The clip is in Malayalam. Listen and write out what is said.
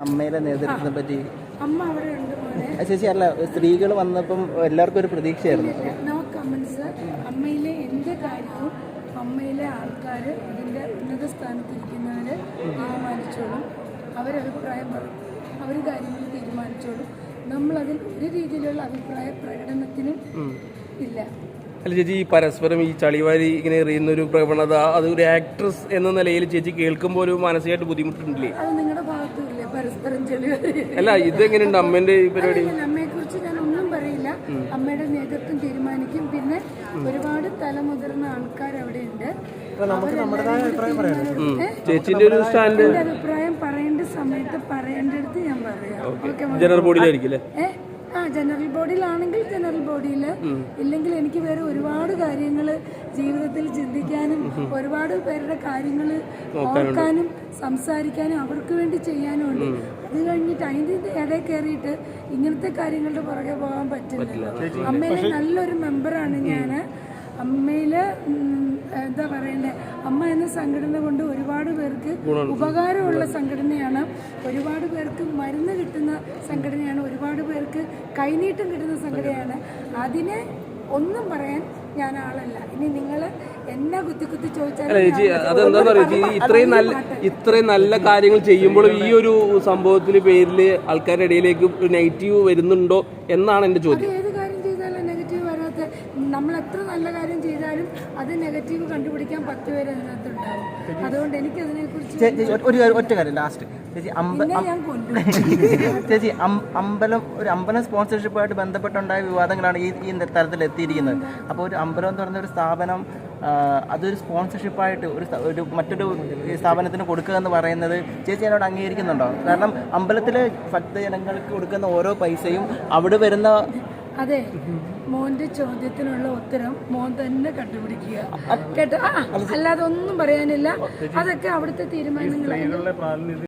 അമ്മയുടെ നേതൃത്വത്തെ പറ്റി അമ്മ അവിടെ ഉണ്ട് മോനെ. ചേച്ചി അല്ല, സ്ത്രീകൾ വന്നപ്പം എല്ലാവർക്കും ഒരു പ്രതീക്ഷയായിരുന്നു. No comments. അമ്മയിലെ എന്ത് കാര്യവും അമ്മയിലെ ആൾക്കാർ അതിൻ്റെ ഉന്നത സ്ഥാനത്തിരിക്കുന്നവർ തീരുമാനിച്ചോളും. അവരഭിപ്രായം പറയും, അവർ കാര്യങ്ങൾ തീരുമാനിച്ചോളും. നമ്മളതിൽ ഒരു രീതിയിലുള്ള അഭിപ്രായ പ്രകടനത്തിനും ഇല്ല. അല്ല ചേച്ചി, ഈ പരസ്പരം ഈ ചളിവാരി ഇങ്ങനെ എറിയുന്ന ഒരു പ്രവണത, അത് ഒരു ആക്ട്രസ് എന്ന നിലയിൽ ചേച്ചി കേൾക്കുമ്പോൾ ഒരു മാനസികമായിട്ട് ബുദ്ധിമുട്ടുണ്ടല്ലേ? അത് നിങ്ങളുടെ ഭാഗത്തുമില്ലേ പരസ്പരം ചെളി? അല്ല, ഇതെങ്ങനെയുണ്ട് അമ്മേന്റെ ഈ പരിപാടി? അമ്മയെക്കുറിച്ച് ഞാൻ ഒന്നും പറയില്ല. അമ്മയുടെ നേതൃത്വം തീരുമാനിക്കും. പിന്നെ ഒരുപാട് തലമുതിർന്ന ആൾക്കാർ അവിടെ ഉണ്ട്. ചേച്ചിന്റെ ഒരു സ്റ്റാൻഡ് അഭിപ്രായം പറയേണ്ട സമയത്ത് പറയേണ്ടടുത്ത് ഞാൻ പറയാം. ജനറൽ ബോഡിയിലായിരിക്കും അല്ലേ? ജനറൽ ബോഡിയിലാണെങ്കിൽ ജനറൽ ബോഡിയിൽ, ഇല്ലെങ്കിൽ എനിക്ക് വേറെ ഒരുപാട് കാര്യങ്ങൾ ജീവിതത്തിൽ ചിന്തിക്കാനും ഒരുപാട് പേരുടെ കാര്യങ്ങൾ ഓർക്കാനും സംസാരിക്കാനും അവർക്ക് വേണ്ടി ചെയ്യാനും ഉണ്ട്. അത് കഴിഞ്ഞിട്ട് അതിൻ്റെ ഇടയിൽ കയറിയിട്ട് ഇങ്ങനത്തെ കാര്യങ്ങളുടെ പുറകെ പോകാൻ പറ്റില്ല. അമ്മയിലെ നല്ലൊരു മെമ്പറാണ് ഞാൻ. അമ്മയിൽ എന്താ പറയണ്ടേ, അമ്മ എന്ന സംഘടന കൊണ്ട് ഒരുപാട് പേർക്ക് ഉപകാരമുള്ള സംഘടനയാണ്. ഒരുപാട് പേർക്ക് മരുന്ന് കിട്ടുന്ന സംഘടനയാണ്. ഒരുപാട് പേർക്ക് കൈനീട്ടം കിട്ടുന്ന സംഘടനയാണ്. അതിനെ ഒന്നും പറയാൻ ഞാൻ ആളല്ല. ഇനി നിങ്ങൾ എന്നെ കുത്തി ചോദിച്ചാൽ അതെന്താ പറയുക, ഇത്രയും നല്ല കാര്യങ്ങൾ ചെയ്യുമ്പോൾ ഈ ഒരു സംഭവത്തിന് പേരിൽ ആൾക്കാരുടെ ഇടയിലേക്ക് നെഗറ്റീവ് വരുന്നുണ്ടോ എന്നാണ് എന്റെ ചോദ്യം. ഏത് കാര്യം ചെയ്താലും നെഗറ്റീവ് വരാത്ത, നമ്മൾ എത്ര നല്ല കാര്യം ചെയ്താലും അത് നെഗറ്റീവ് കണ്ടുപിടിക്കാൻ 10 പേര് അതിനകത്തുണ്ടാവും. അതുകൊണ്ട് എനിക്ക് അതിനെക്കുറിച്ച് ഒറ്റ കാര്യം ലാസ്റ്റ് ചേച്ചി, ഞാൻ കൊണ്ടു ചേച്ചി ഒരു അമ്പലം സ്പോൺസർഷിപ്പുമായിട്ട് ബന്ധപ്പെട്ടുണ്ടായ വിവാദങ്ങളാണ് ഈ തരത്തിൽ എത്തിയിരിക്കുന്നത്. അപ്പോൾ ഒരു അമ്പലം എന്ന് പറയുന്ന ഒരു സ്ഥാപനം അതൊരു സ്പോൺസർഷിപ്പായിട്ട് ഒരു മറ്റൊരു സ്ഥാപനത്തിന് കൊടുക്കുക എന്ന് പറയുന്നത് ചേച്ചി എന്നോട് അംഗീകരിക്കുന്നുണ്ടോ? കാരണം അമ്പലത്തിലെ ഭക്തജനങ്ങൾക്ക് കൊടുക്കുന്ന ഓരോ പൈസയും അവിടെ വരുന്ന... അതെ, മോന്റെ ചോദ്യത്തിനുള്ള ഉത്തരം മോൻ തന്നെ കണ്ടുപിടിക്കുക കേട്ടോ. അല്ലാതെ ഒന്നും പറയാനില്ല. അതൊക്കെ അവിടുത്തെ തീരുമാനങ്ങളാണ്.